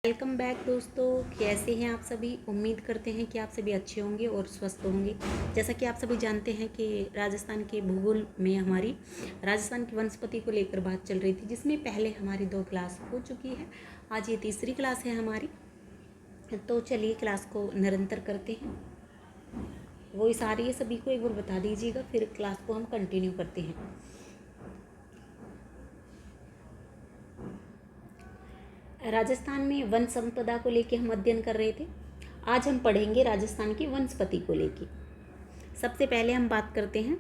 Welcome back दोस्तों। कैसे हैं आप सभी। उम्मीद करते हैं कि आप सभी अच्छे होंगे और स्वस्थ होंगे। जैसा कि आप सभी जानते हैं कि राजस्थान के भूगोल में हमारी राजस्थान की वनस्पति को लेकर बात चल रही थी, जिसमें पहले हमारी 2 क्लास हो चुकी है। आज ये तीसरी क्लास है हमारी। तो चलिए क्लास को निरंतर करते हैं। वो इस आ रही है, सभी को एक बार बता दीजिएगा, फिर क्लास को हम कंटिन्यू करते हैं। राजस्थान में वन संपदा को लेके हम अध्ययन कर रहे थे। आज हम पढ़ेंगे राजस्थान की वनस्पति को लेके। सबसे पहले हम बात करते हैं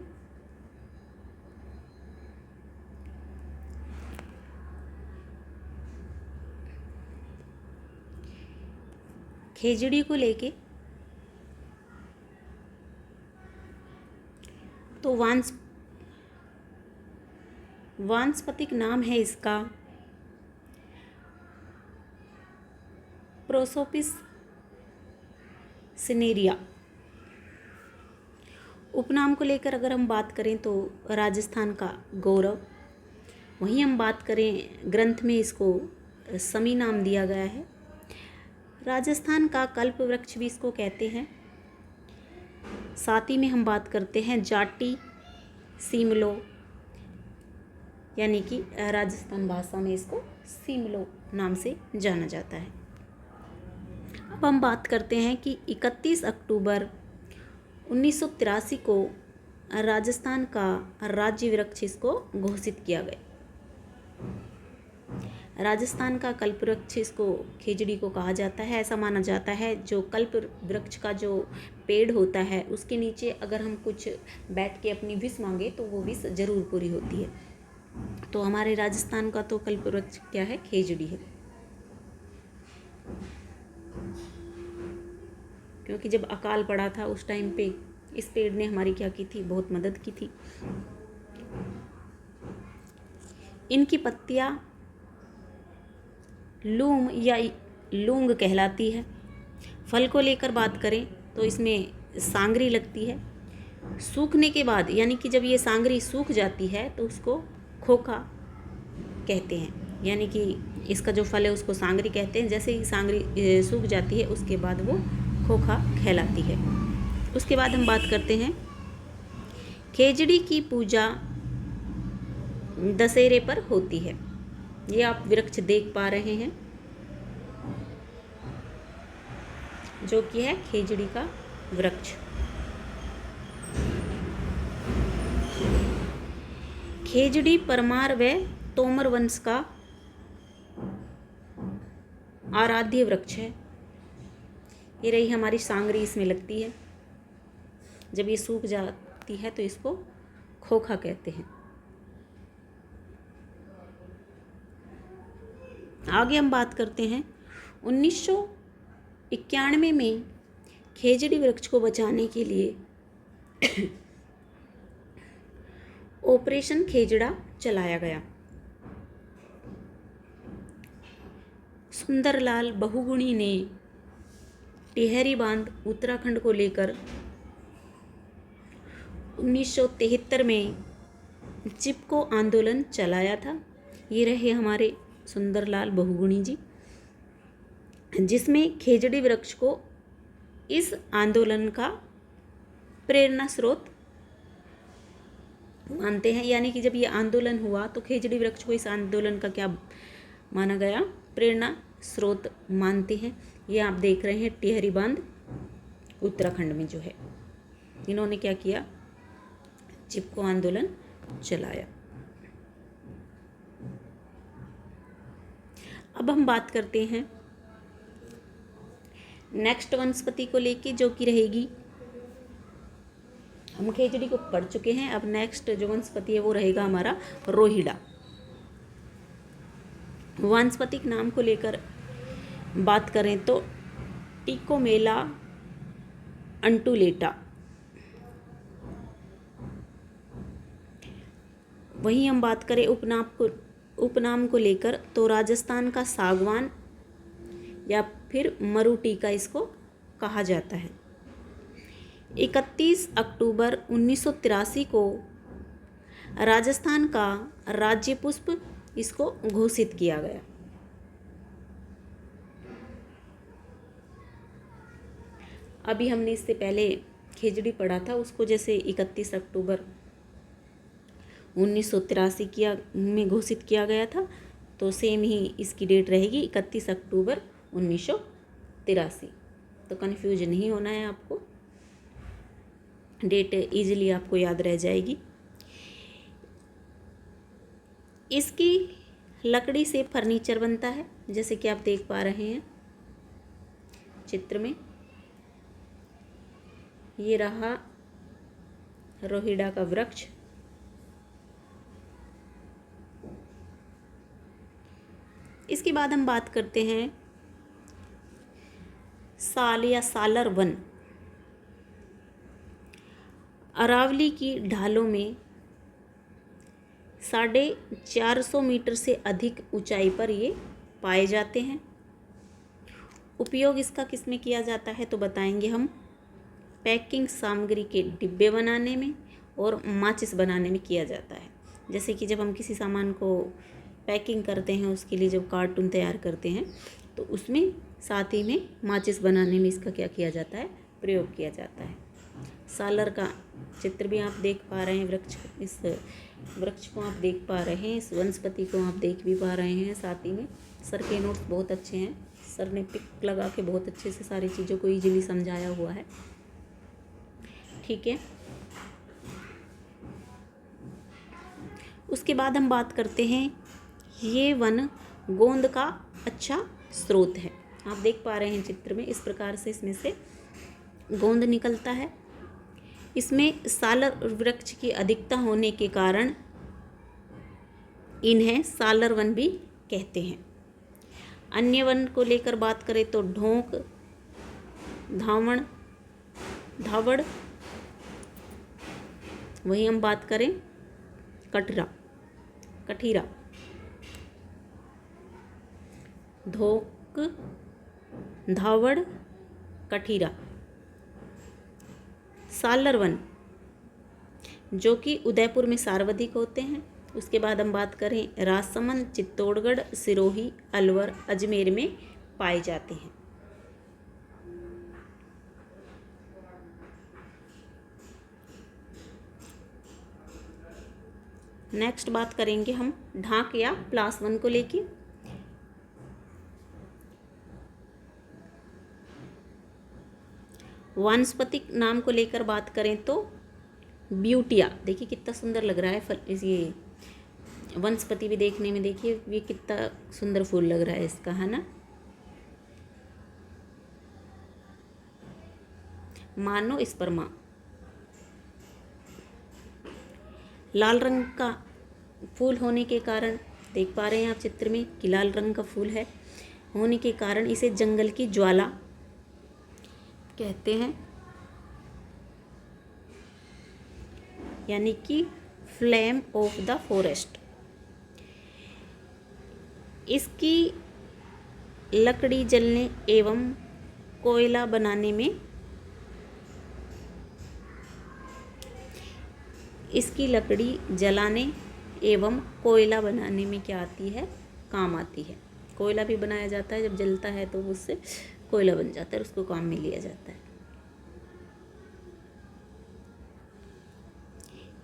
खेजड़ी को लेके। तो वानस्पतिक नाम है इसका प्रोसोपिस सिनेरिया। उपनाम को लेकर अगर हम बात करें तो राजस्थान का गौरव। वहीं हम बात करें ग्रंथ में इसको समी नाम दिया गया है। राजस्थान का कल्प वृक्ष भी इसको कहते हैं। साथ ही में हम बात करते हैं जाटी सीमलो, यानी कि राजस्थान भाषा में इसको सीमलो नाम से जाना जाता है। अब हम बात करते हैं कि 31 अक्टूबर 1983 को राजस्थान का राज्य वृक्ष इसको घोषित किया गया। राजस्थान का कल्प वृक्ष इसको खेजड़ी को कहा जाता है। ऐसा माना जाता है जो कल्प वृक्ष का जो पेड़ होता है उसके नीचे अगर हम कुछ बैठ के अपनी विश मांगे तो वो विश जरूर पूरी होती है। तो हमारे राजस्थान का तो कल्प वृक्ष क्या है, खेजड़ी है। क्योंकि जब अकाल पड़ा था उस टाइम पे इस पेड़ ने हमारी क्या की थी, बहुत मदद की थी। इनकी पत्तियां लूम या लूंग कहलाती है। फल को लेकर बात करें तो इसमें सांगरी लगती है। सूखने के बाद, यानी कि जब ये सांगरी सूख जाती है तो उसको खोखा कहते हैं। यानी कि इसका जो फल है उसको सांगरी कहते हैं। जैसे ही सांगरी सूख जाती है उसके बाद वो खोखा कहलाती है। उसके बाद हम बात करते हैं खेजड़ी की पूजा दशहरे पर होती है। ये आप वृक्ष देख पा रहे हैं जो कि है खेजड़ी का वृक्ष। खेजड़ी परमार व तोमर वंश का आराध्य वृक्ष है। ये रही हमारी सांगरी, इसमें लगती है। जब ये सूख जाती है तो इसको खोखा कहते हैं। आगे हम बात करते हैं 1991 में खेजड़ी वृक्ष को बचाने के लिए ऑपरेशन खेजड़ा चलाया गया। सुंदरलाल बहुगुणी ने टिहरी बांध उत्तराखंड को लेकर 1973 में चिपको आंदोलन चलाया था। ये रहे हमारे सुंदरलाल बहुगुणी जी, जिसमें खेजड़ी वृक्ष को इस आंदोलन का प्रेरणा स्रोत मानते हैं। यानी कि जब ये आंदोलन हुआ तो खेजड़ी वृक्ष को इस आंदोलन का क्या माना गया, प्रेरणा स्रोत मानते हैं। ये आप देख रहे हैं टिहरी बांध उत्तराखंड में जो है, इन्होंने क्या किया, चिपको आंदोलन चलाया। अब हम बात करते हैं नेक्स्ट वनस्पति को लेके, जो कि रहेगी, हम खेजड़ी को पढ़ चुके हैं। अब नेक्स्ट जो वनस्पति है वो रहेगा हमारा रोहिड़ा। वानस्पतिक नाम को लेकर बात करें तो टिकोमेला अंटुलेटा। वहीं हम बात करें उपनाम को लेकर तो राजस्थान का सागवान या फिर मरूटीका इसको कहा जाता है। 31 अक्टूबर 1983 को राजस्थान का राज्य पुष्प इसको घोषित किया गया। अभी हमने इससे पहले खेजड़ी पढ़ा था, उसको जैसे 31 अक्टूबर 1983 में घोषित किया गया था, तो सेम ही इसकी डेट रहेगी 31 अक्टूबर 1983। तो कन्फ्यूज नहीं होना है आपको, डेट इजीली आपको याद रह जाएगी। इसकी लकड़ी से फर्नीचर बनता है, जैसे कि आप देख पा रहे हैं चित्र में। ये रहा रोहिड़ा का वृक्ष। इसके बाद हम बात करते हैं साल या सालर वन। अरावली की ढालों में 450 मीटर से अधिक ऊंचाई पर ये पाए जाते हैं। उपयोग इसका किस में किया जाता है तो बताएंगे हम। पैकिंग सामग्री के डिब्बे बनाने में और माचिस बनाने में किया जाता है। जैसे कि जब हम किसी सामान को पैकिंग करते हैं, उसके लिए जब कार्टून तैयार करते हैं, तो उसमें साथ ही में माचिस बनाने में इसका क्या किया जाता है, प्रयोग किया जाता है। सालर का चित्र भी आप देख पा रहे हैं, इस वृक्ष को आप देख पा रहे हैं, इस वनस्पति को आप देख भी पा रहे हैं। साथ ही में सर के नोट्स बहुत अच्छे हैं, सर ने पिक लगा के बहुत अच्छे से सारी चीज़ों को इजीली समझाया हुआ है। ठीक है, उसके बाद हम बात करते हैं, ये वन गोंद का अच्छा स्रोत है। आप देख पा रहे हैं चित्र में, इस प्रकार से इसमें से गोंद निकलता है। इसमें सालर वृक्ष की अधिकता होने के कारण इन्हें सालर वन भी कहते हैं। अन्य वन को लेकर बात करें तो ढोंक, धावड़, वही हम बात करें कठीरा, धोक, धावड़, कठीरा। सालर वन जो कि उदयपुर में सर्वाधिक होते हैं। उसके बाद हम बात करें राजसमंद, चित्तौड़गढ़, सिरोही, अलवर, अजमेर में पाए जाते हैं। नेक्स्ट बात करेंगे हम ढाक या प्लास वन को लेके। वानस्पतिक नाम को लेकर बात करें तो ब्यूटिया, देखिए कितना सुंदर लग रहा है फल, ये वनस्पति भी देखने में, देखिए ये कितना सुंदर फूल लग रहा है इसका, है ना। मानो स्पर्मा, लाल रंग का फूल होने के कारण, देख पा रहे हैं आप चित्र में कि लाल रंग का फूल है, होने के कारण इसे जंगल की ज्वाला कहते हैं, यानी कि फ्लेम ऑफ द फॉरेस्ट। इसकी लकड़ी जलने एवं कोयला बनाने में, इसकी लकड़ी जलाने एवं कोयला बनाने में क्या आती है, काम आती है। कोयला भी बनाया जाता है, जब जलता है तो उससे कोयला बन जाता है, उसको काम में लिया जाता है।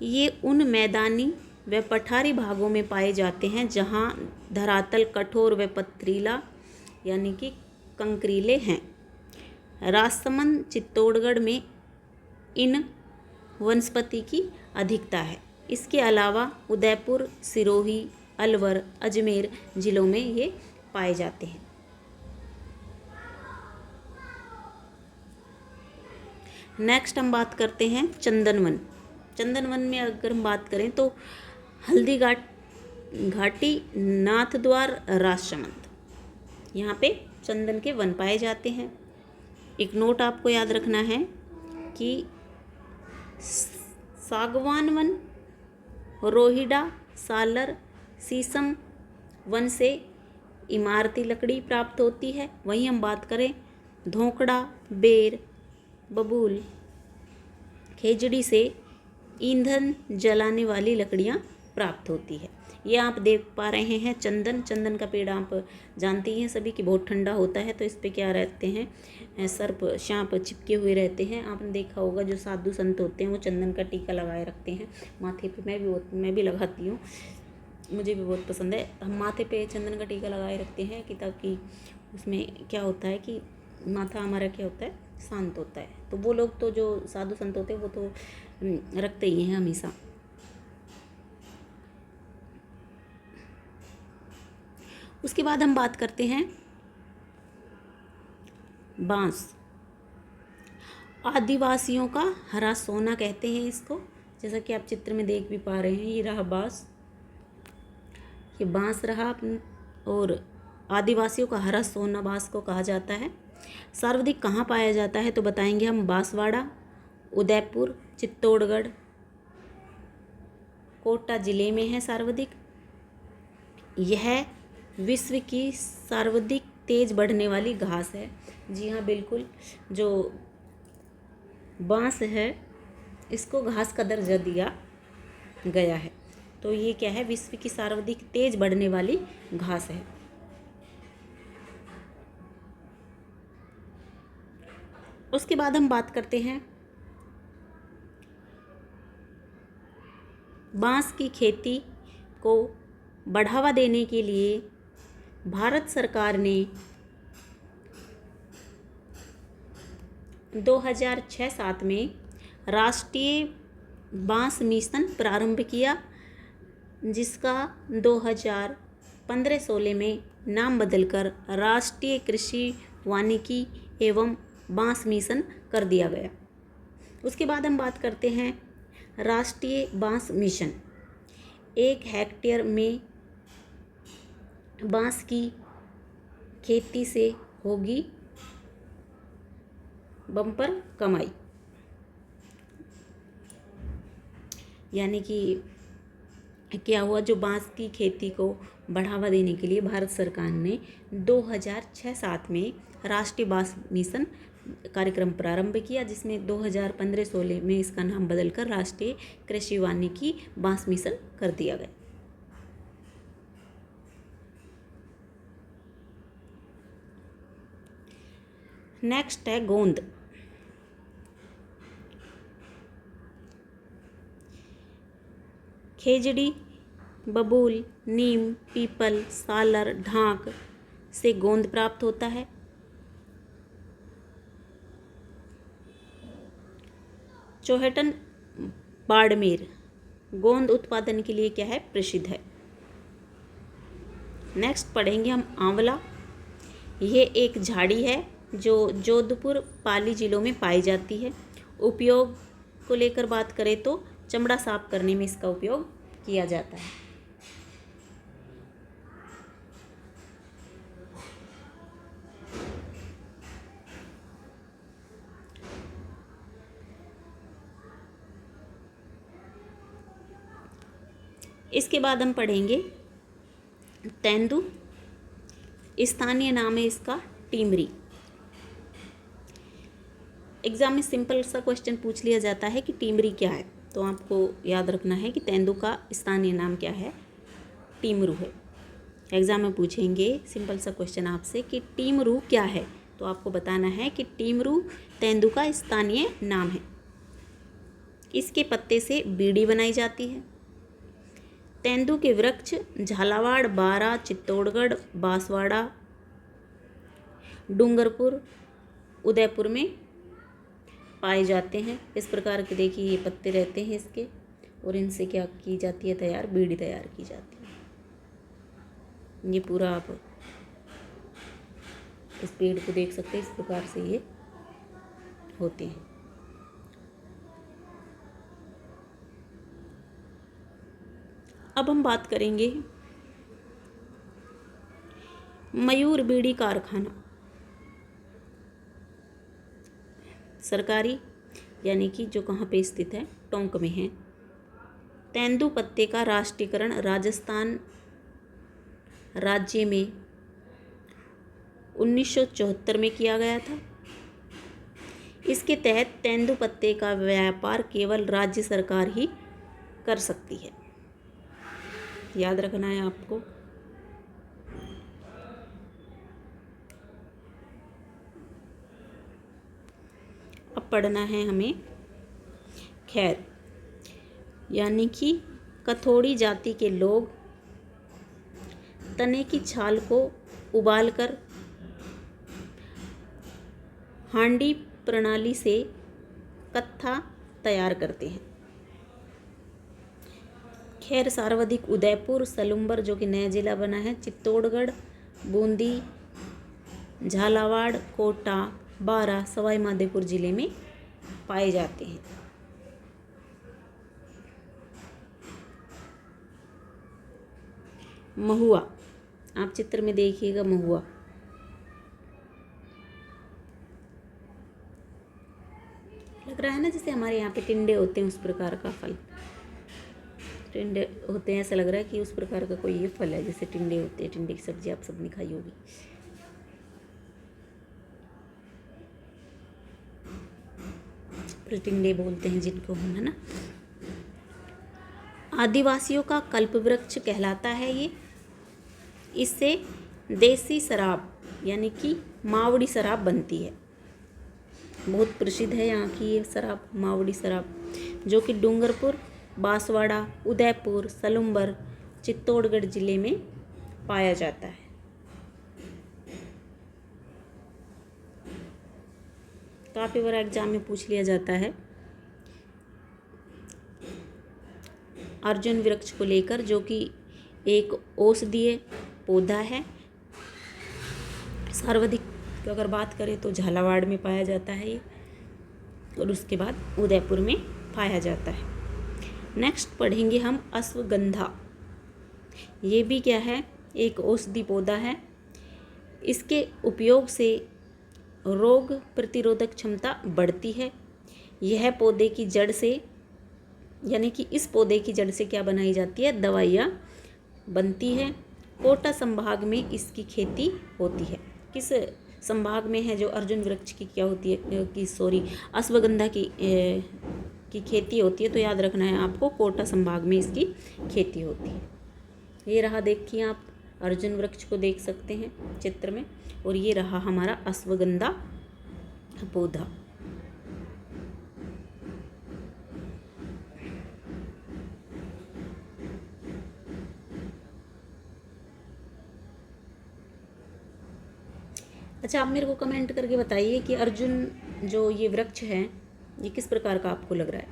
ये उन मैदानी व पठारी भागों में पाए जाते हैं जहाँ धरातल कठोर व पथरीला यानी कि कंकरीले हैं। राजसमंद, चित्तौड़गढ़ में इन वनस्पति की अधिकता है। इसके अलावा उदयपुर, सिरोही, अलवर, अजमेर जिलों में ये पाए जाते हैं। नेक्स्ट हम बात करते हैं चंदनवन। चंदनवन में अगर हम बात करें तो हल्दी घाटी, नाथद्वार, राजसमंद, यहाँ पे चंदन के वन पाए जाते हैं। एक नोट आपको याद रखना है कि सागवान वन, रोहिड़ा, सालर, शीशम वन से इमारती लकड़ी प्राप्त होती है। वहीं हम बात करें धोकड़ा, बेर, बबूल, खेजड़ी से ईंधन जलाने वाली लकड़ियाँ प्राप्त होती है। ये आप देख पा रहे हैं चंदन। चंदन का पेड़ आप जानते ही हैं सभी कि बहुत ठंडा होता है, तो इस पे क्या रहते हैं, सर्प शांप चिपके हुए रहते हैं। आपने देखा होगा जो साधु संत होते हैं वो चंदन का टीका लगाए रखते हैं माथे पे। मैं भी लगाती हूँ, मुझे भी बहुत पसंद है। हम माथे पे चंदन का टीका लगाए रखते हैं कि ताकि उसमें क्या होता है कि माथा हमारा क्या होता है, शांत होता है। तो वो लोग तो जो साधु संत होते हैं वो तो रखते ही हैं हमेशा। उसके बाद हम बात करते हैं बांस। आदिवासियों का हरा सोना कहते हैं इसको, जैसा कि आप चित्र में देख भी पा रहे हैं। ये रहा बांस, ये बांस रहा। और आदिवासियों का हरा सोना बांस को कहा जाता है। सर्वाधिक कहाँ पाया जाता है तो बताएंगे हम, बांसवाड़ा, उदयपुर, चित्तौड़गढ़, कोटा जिले में है सर्वाधिक। यह विश्व की सर्वाधिक तेज बढ़ने वाली घास है। जी हाँ, बिल्कुल, जो बांस है इसको घास का दर्जा दिया गया है। तो ये क्या है, विश्व की सर्वाधिक तेज बढ़ने वाली घास है। उसके बाद हम बात करते हैं बांस की खेती को बढ़ावा देने के लिए भारत सरकार ने 2006-07 में राष्ट्रीय बांस मिशन प्रारंभ किया, जिसका 2015-16 में नाम बदलकर राष्ट्रीय कृषि वानिकी एवं बांस मिशन कर दिया गया। उसके बाद हम बात करते हैं राष्ट्रीय बांस मिशन। 1 हेक्टेयर में बांस की खेती से होगी बम्पर कमाई। यानी कि क्या हुआ, जो बांस की खेती को बढ़ावा देने के लिए भारत सरकार ने 2006-07 में राष्ट्रीय बांस मिशन कार्यक्रम प्रारंभ किया, जिसमें 2015-16 में इसका नाम बदलकर राष्ट्रीय कृषि वानिकी बांस मिशन कर दिया गया। नेक्स्ट है गोंद। खेजड़ी, बबूल, नीम, पीपल, सालर, ढाक से गोंद प्राप्त होता है। चौहटन, बाड़मेर गोंद उत्पादन के लिए क्या है, प्रसिद्ध है। नेक्स्ट पढ़ेंगे हम आंवला। ये एक झाड़ी है जो जोधपुर, पाली जिलों में पाई जाती है। उपयोग को लेकर बात करें तो चमड़ा साफ करने में इसका उपयोग किया जाता है। इसके बाद हम पढ़ेंगे तेंदू। स्थानीय नाम है इसका टीमरी। एग्जाम में सिंपल सा क्वेश्चन पूछ लिया जाता है कि टीमरी क्या है, तो आपको याद रखना है कि तेंदू का स्थानीय नाम क्या है, टीमरू है। एग्जाम में पूछेंगे सिंपल सा क्वेश्चन आपसे कि टीमरू क्या है, तो आपको बताना है कि टीमरू तेंदू का स्थानीय नाम है। इसके पत्ते से बीड़ी बनाई जाती है। तेंदू के वृक्ष झालावाड़, बारा, चित्तौड़गढ़, बांसवाड़ा, डूंगरपुर, उदयपुर में पाए जाते हैं। इस प्रकार के देखिए ये पत्ते रहते हैं इसके, और इनसे क्या की जाती है, तैयार बीड़ी तैयार की जाती है। ये पूरा आप इस पेड़ को देख सकते हैं, इस प्रकार से ये होते हैं। अब हम बात करेंगे मयूर बीड़ी कारखाना। सरकारी यानी कि जो कहाँ पे स्थित है, टोंक में है। तेंदू पत्ते का राष्ट्रीयकरण राजस्थान राज्य में 1974 में किया गया था। इसके तहत तेंदू पत्ते का व्यापार केवल राज्य सरकार ही कर सकती है। याद रखना है आपको। अब पढ़ना है हमें खैर, यानी कि कथोड़ी जाति के लोग तने की छाल को उबालकर हांडी प्रणाली से कत्था तैयार करते हैं। खैर सर्वाधिक उदयपुर, सलुम्बर जो कि नया जिला बना है, चित्तौड़गढ़, बूंदी, झालावाड़, कोटा, बारा, सवाई माधोपुर जिले में पाए जाते हैं। महुआ, आप चित्र में देखिएगा महुआ। लग रहा है ना जैसे हमारे यहाँ पे टिंडे होते हैं उस प्रकार का फल। टिंडे होते हैं, ऐसा लग रहा है कि उस प्रकार का कोई ये फल है जैसे टिंडे होते हैं। टिंडे की सब्जी आप सबने खाई होगी। टिंडे बोलते हैं जिनको हम, है ना। आदिवासियों का कल्प वृक्ष कहलाता है ये। इससे देसी शराब यानी कि मावड़ी शराब बनती है। बहुत प्रसिद्ध है यहाँ की ये शराब, मावड़ी शराब, जो कि डूंगरपुर, बांसवाड़ा, उदयपुर, सलुम्बर, चित्तौड़गढ़ जिले में पाया जाता है। काफ़ी बार एग्जाम में पूछ लिया जाता है अर्जुन वृक्ष को लेकर, जो कि एक औषधीय पौधा है। सर्वाधिक अगर बात करें तो झालावाड़ में पाया जाता है ये, और उसके बाद उदयपुर में पाया जाता है। नेक्स्ट पढ़ेंगे हम अश्वगंधा। ये भी क्या है, एक औषधि पौधा है। इसके उपयोग से रोग प्रतिरोधक क्षमता बढ़ती है। यह पौधे की जड़ से, यानी कि इस पौधे की जड़ से क्या बनाई जाती है, दवाइयाँ बनती है। कोटा संभाग में इसकी खेती होती है। किस संभाग में है जो अर्जुन वृक्ष की क्या होती है, अश्वगंधा की खेती होती है? तो याद रखना है आपको, कोटा संभाग में इसकी खेती होती है। ये रहा, देखिए आप अर्जुन वृक्ष को देख सकते हैं चित्र में, और ये रहा हमारा अश्वगंधा पौधा। अच्छा, आप मेरे को कमेंट करके बताइए कि अर्जुन जो ये वृक्ष है ये किस प्रकार का आपको लग रहा है।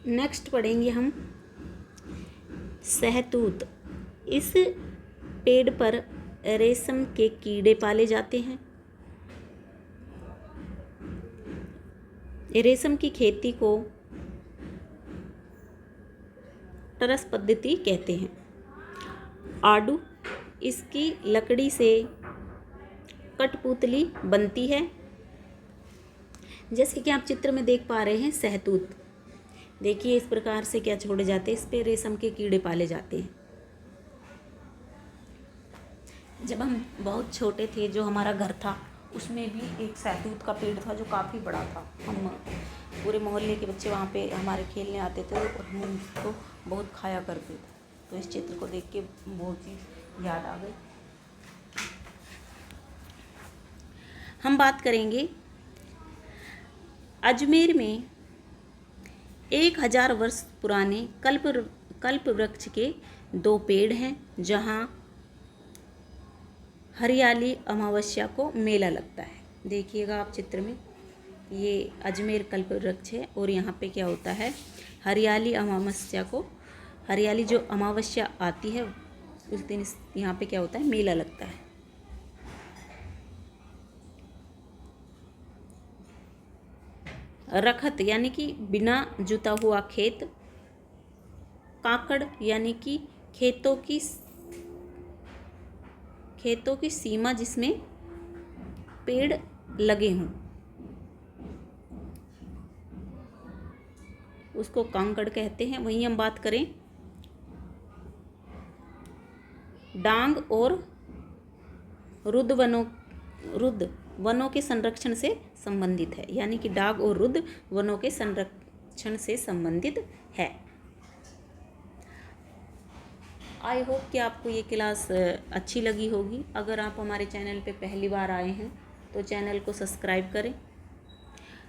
नेक्स्ट पढ़ेंगे हम सहतूत। इस पेड़ पर रेशम के कीड़े पाले जाते हैं। रेशम की खेती को टरस पद्धति कहते हैं। आड़ू, इसकी लकड़ी से कठपुतली बनती है। जैसे कि आप चित्र में देख पा रहे हैं सहतूत, देखिए इस प्रकार से क्या छोड़े जाते हैं, इस पे रेशम के कीड़े पाले जाते हैं। जब हम बहुत छोटे थे, जो हमारा घर था उसमें भी एक सहतूत का पेड़ था जो काफ़ी बड़ा था। हम पूरे मोहल्ले के बच्चे वहाँ पे हमारे खेलने आते थे और हम उसको बहुत खाया करते थे। तो इस चित्र को देख के बहुत चीज़ याद आ गई। हम बात करेंगे अजमेर में 1000 वर्ष पुराने कल्प वृक्ष के 2 पेड़ हैं, जहाँ हरियाली अमावस्या को मेला लगता है। देखिएगा आप चित्र में, ये अजमेर कल्प वृक्ष है और यहाँ पे क्या होता है, हरियाली अमावस्या को, हरियाली जो अमावस्या आती है उस दिन यहाँ पे क्या होता है, मेला लगता है। रखत यानी कि बिना जुता हुआ खेत। काकड़ यानी कि खेतों की सीमा जिसमें पेड़ लगे हों, उसको कांकड़ कहते हैं। वहीं हम बात करें डांग और रुद्ध वनों के संरक्षण से संबंधित है, यानी कि डांग और रुद्ध वनों के संरक्षण से संबंधित है। आई होप कि आपको ये क्लास अच्छी लगी होगी। अगर आप हमारे चैनल पे पहली बार आए हैं तो चैनल को सब्सक्राइब करें।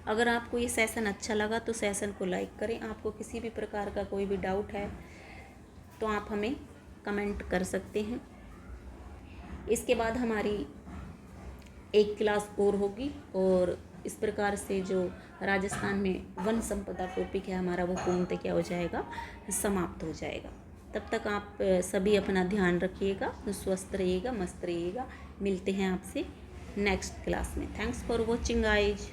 अगर आपको ये सेशन अच्छा लगा तो सेशन को लाइक करें। आपको किसी भी प्रकार का कोई भी डाउट है तो आप हमें कमेंट कर सकते हैं। इसके बाद हमारी एक क्लास और होगी और इस प्रकार से जो राजस्थान में वन संपदा टॉपिक है हमारा वो पूर्णतः क्या हो जाएगा, समाप्त हो जाएगा। तब तक आप सभी अपना ध्यान रखिएगा, स्वस्थ रहिएगा, मस्त रहिएगा। मिलते हैं आपसे नेक्स्ट क्लास में। Thanks for watching guys.